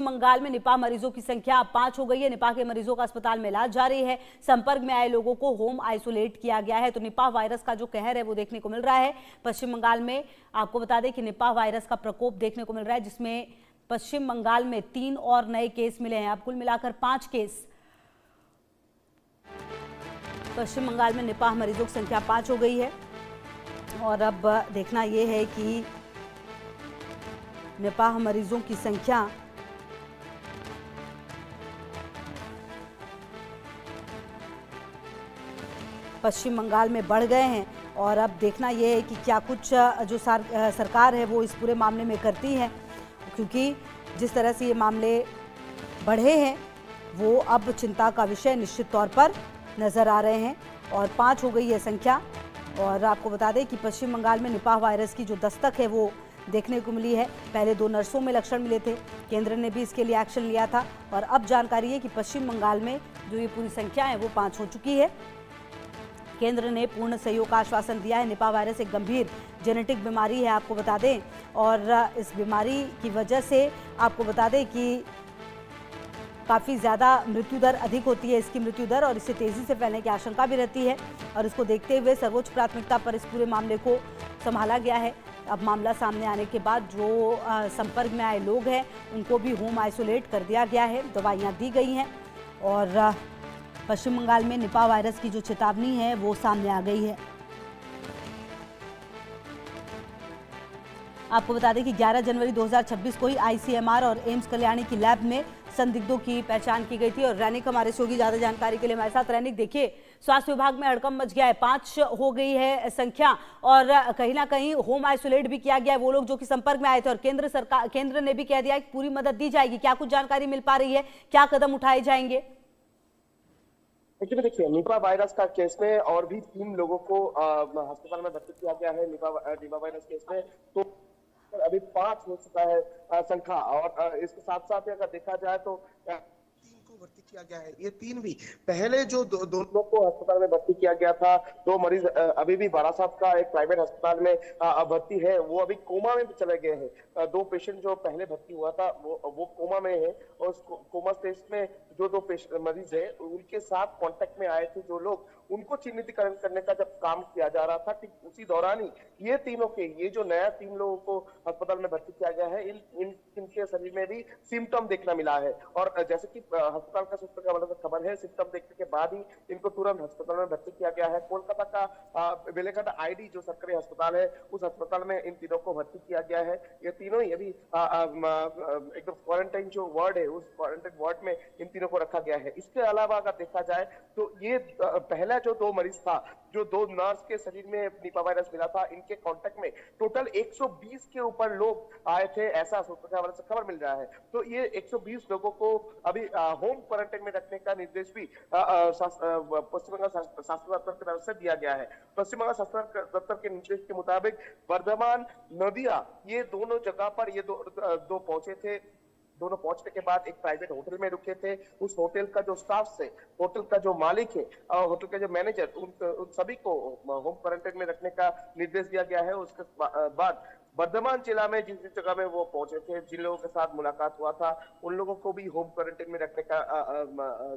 बंगाल में निपाह मरीजों की संख्या अब 5 हो गई है। निपाह के मरीजों का अस्पताल में इलाज जारी है। संपर्क में आए लोगों को होम आइसोलेट किया गया है। तो निपाह वायरस का जो कहर है वो देखने को मिल रहा है पश्चिम बंगाल में। आपको बता दें कि निपाह वायरस का प्रकोप देखने को मिल रहा है, जिसमें पश्चिम बंगाल में 3 और नए केस मिले हैं। अब कुल मिलाकर 5 केस पश्चिम बंगाल में निपाह मरीजों की संख्या 5 हो गई है। और अब देखना यह है कि निपाह मरीजों की संख्या पश्चिम बंगाल में बढ़ गए हैं। और अब देखना यह है कि क्या कुछ जो सरकार है वो इस पूरे मामले में करती है, क्योंकि जिस तरह से ये मामले बढ़े हैं वो अब चिंता का विषय निश्चित तौर पर नज़र आ रहे हैं। और 5 हो गई है संख्या। और आपको बता दें कि पश्चिम बंगाल में निपाह वायरस की जो दस्तक है वो देखने को मिली है। पहले 2 नर्सों में लक्षण मिले थे, केंद्र ने भी इसके लिए एक्शन लिया था। और अब जानकारी है कि पश्चिम बंगाल में जो ये पूरी संख्या है वो 5 हो चुकी है। केंद्र ने पूर्ण सहयोग का आश्वासन दिया है। निपाह वायरस एक गंभीर जेनेटिक बीमारी है, आपको बता दें। और इस बीमारी की वजह से आपको बता दें कि काफ़ी ज़्यादा मृत्यु दर अधिक होती है, इसकी मृत्यु दर, और इससे तेज़ी से फैलने की आशंका भी रहती है। और इसको देखते हुए सर्वोच्च प्राथमिकता पर इस पूरे मामले को संभाला गया है। अब मामला सामने आने के बाद जो संपर्क में आए लोग हैं उनको भी होम आइसोलेट कर दिया गया है, दवाइयाँ दी गई हैं। और पश्चिम बंगाल में निपाह वायरस की जो चेतावनी है वो सामने आ गई है। आपको बता दें कि 11 जनवरी 2026 को ही आईसीएमआर और एम्स कल्याणी की लैब में संदिग्धों की पहचान की गई थी। और रैनिक हमारे से होगी ज़्यादा जानकारी के लिए हमारे साथ। रैनिक, देखिए स्वास्थ्य विभाग में हड़कंप मच गया है, 5 हो गई है संख्या, और कहीं ना कहीं होम आइसोलेट भी किया गया है वो लोग जो कि संपर्क में आए थे। और केंद्र ने भी कह दिया कि पूरी मदद दी जाएगी। क्या कुछ जानकारी मिल पा रही है, क्या कदम उठाए जाएंगे? देखिए, निपा वायरस का केस में और भी 3 लोगों को अस्पताल में भर्ती किया गया है निपा वायरस केस में। तो अभी 5 हो चुका है संख्या। और इसके साथ साथ अगर देखा जाए तो 3 को भर्ती किया गया है। ये 3 भी पहले जो दोनों को अस्पताल में भर्ती किया गया था, 2 मरीज अभी भी बारासात का एक प्राइवेट अस्पताल में भर्ती है, वो अभी कोमा में चले गए हैं। 2 पेशेंट जो पहले भर्ती हुआ था वो कोमा में है। और कोमा स्टेज में जो 2 मरीज है उनके साथ कांटेक्ट में आए थे जो लोग, उनको चिन्हितीकरण करने का जब काम किया जा रहा था, ठीक उसी दौरान ही ये तीनों के, ये जो नया 3 लोगों को अस्पताल में भर्ती किया गया है, इनके शरीर में भी सिम्टम देखना मिला है। और जैसे कि अस्पताल का सूत्र का खबर है, सिम्टम देखने के बाद ही इनको तुरंत अस्पताल में भर्ती किया गया है। कोलकाता का बेलेघाट आईडी जो सरकारी अस्पताल है, उस अस्पताल में इन तीनों को भर्ती किया गया है। ये तीनों ही अभी एकदम क्वारंटाइन जो वार्ड है, उस क्वारंटाइन वार्ड में इन तीनों को रखा गया है। इसके अलावा अगर देखा जाए तो ये पहला जो 2 मरीज था, जो 2 नर्स के शरीर में निपा वायरस मिला था, इनके कांटेक्ट में टोटल 120 के ऊपर लोग आए थे, ऐसा सूत्रों से खबर मिल रहा है। तो ये 120 लोगों को अभी होम क्वारंटाइन में रखने का निर्देश भी पश्चिम बंगाल स्वास्थ्य दफ्तर की तरफ से दिया गया है। पश्चिम बंगाल स्वास्थ्य दफ्तर के निर्देश के मुताबिक वर्धमान, नदिया, ये दोनों जगह पर ये दो पहुंचे थे। दोनों पहुंचने के बाद एक प्राइवेट होटल में रुके थे। उस होटल का जो स्टाफ है, होटल का जो मालिक है, होटल का जो मैनेजर, उन सभी को होम क्वारंटाइन में रखने का निर्देश दिया गया है। उसके बाद वर्धमान जिला में जिस जगह में वो पहुंचे थे, जिन लोगों के साथ मुलाकात हुआ था, उन लोगों को भी होम क्वारंटाइन में रखने का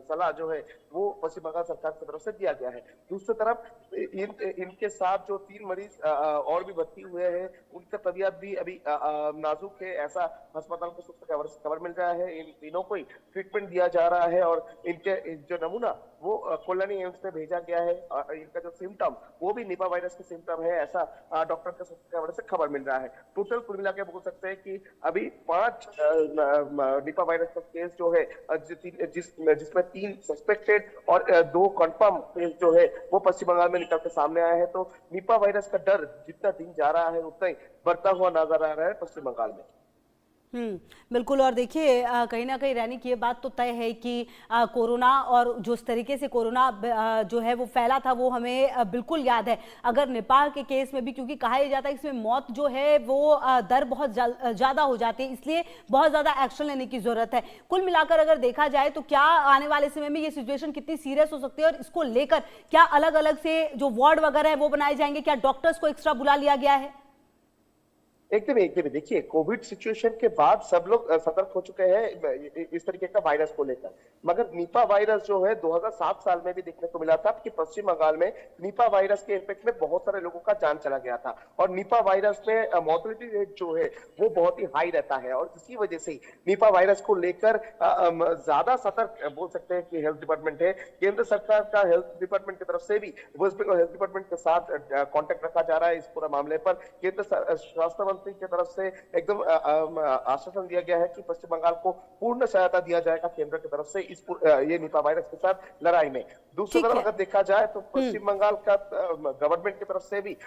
सलाह जो है वो पश्चिम बंगाल सरकार की तरफ से दिया गया है। दूसरी तरफ इनके साथ जो 3 मरीज और भी भर्ती हुए हैं, उनका तबीयत भी अभी नाजुक है, ऐसा अस्पताल के सूत्र खबर मिल रहा है। इन तीनों को ही ट्रीटमेंट दिया जा रहा है और इनके जो नमूना वो कल्याणी एम्स में भेजा गया है। इनका जो सिम्टम वो भी निपा वायरस के सिम्टम है, ऐसा डॉक्टर के सूत्र से खबर मिल रहा है। टोटल कुल मिला के बोल सकते हैं कि अभी 5 निपा वायरस का केस जो है, जिसमें 3 सस्पेक्टेड और 2 कंफर्म केस जो है वो पश्चिम बंगाल में निकल के सामने आया है। तो निपा वायरस का डर जितना दिन जा रहा है उतना ही बढ़ता हुआ नजर आ रहा है पश्चिम बंगाल में। बिल्कुल। और देखिए कहीं ना कहीं रैनिक ये बात तो तय है कि कोरोना और जो इस तरीके से कोरोना जो है वो फैला था वो हमें बिल्कुल याद है। अगर नेपाल के केस में भी, क्योंकि कहा यह जाता है कि इसमें मौत जो है वो दर बहुत ज़्यादा हो जाती है, इसलिए बहुत ज़्यादा एक्शन लेने की ज़रूरत है। कुल मिलाकर अगर देखा जाए तो क्या आने वाले समय में ये सिचुएशन कितनी सीरियस हो सकती है और इसको लेकर क्या अलग अलग से जो वार्ड वगैरह है वो बनाए जाएंगे? क्या डॉक्टर्स को एक्स्ट्रा बुला लिया गया है? एकदम देखिए, कोविड सिचुएशन के बाद सब लोग सतर्क हो चुके हैं इस तरीके का वायरस को लेकर। मगर निपा वायरस जो है 2007 साल में भी देखने को मिला था कि पश्चिम बंगाल में निपा वायरस के इफेक्ट में बहुत सारे लोगों का जान चला गया था, और निपा वायरस में मॉर्टेलिटी रेट जो है वो बहुत ही हाई रहता है, और इसी वजह से निपा वायरस को लेकर ज्यादा सतर्क बोल सकते हैं कि हेल्थ डिपार्टमेंट है। केंद्र सरकार का हेल्थ डिपार्टमेंट की तरफ से भी वेस्ट बंगाल हेल्थ डिपार्टमेंट के साथ कॉन्टेक्ट रखा जा रहा है इस पूरा मामले पर। केंद्र स्वास्थ्य मंत्री की तरफ से एकदम आश्वासन दिया गया है कि पश्चिम बंगाल को पूर्ण सहायता दिया जाएगा केंद्र की तरफ से ये निपा वायरस के साथ लड़ाई में। दूसरी तरफ अगर देखा जाए तो पश्चिम बंगाल का गवर्नमेंट की तरफ से भी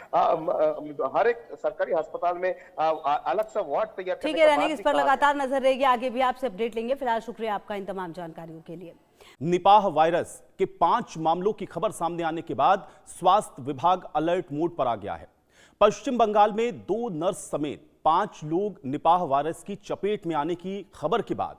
हर एक सरकारी अस्पताल में अलग सा वार्ड तैयार ठीक है यानी इस पर लगातार नजर रहेगी, आगे भी आपसे अपडेट लेंगे। फिलहाल शुक्रिया आपका इन तमाम जानकारियों के लिए। निपाह वायरस के 5 मामलों की खबर सामने आने के बाद स्वास्थ्य विभाग अलर्ट मोड पर आ गया है। पश्चिम बंगाल में 2 नर्स समेत 5 लोग निपाह वायरस की चपेट में आने की खबर के बाद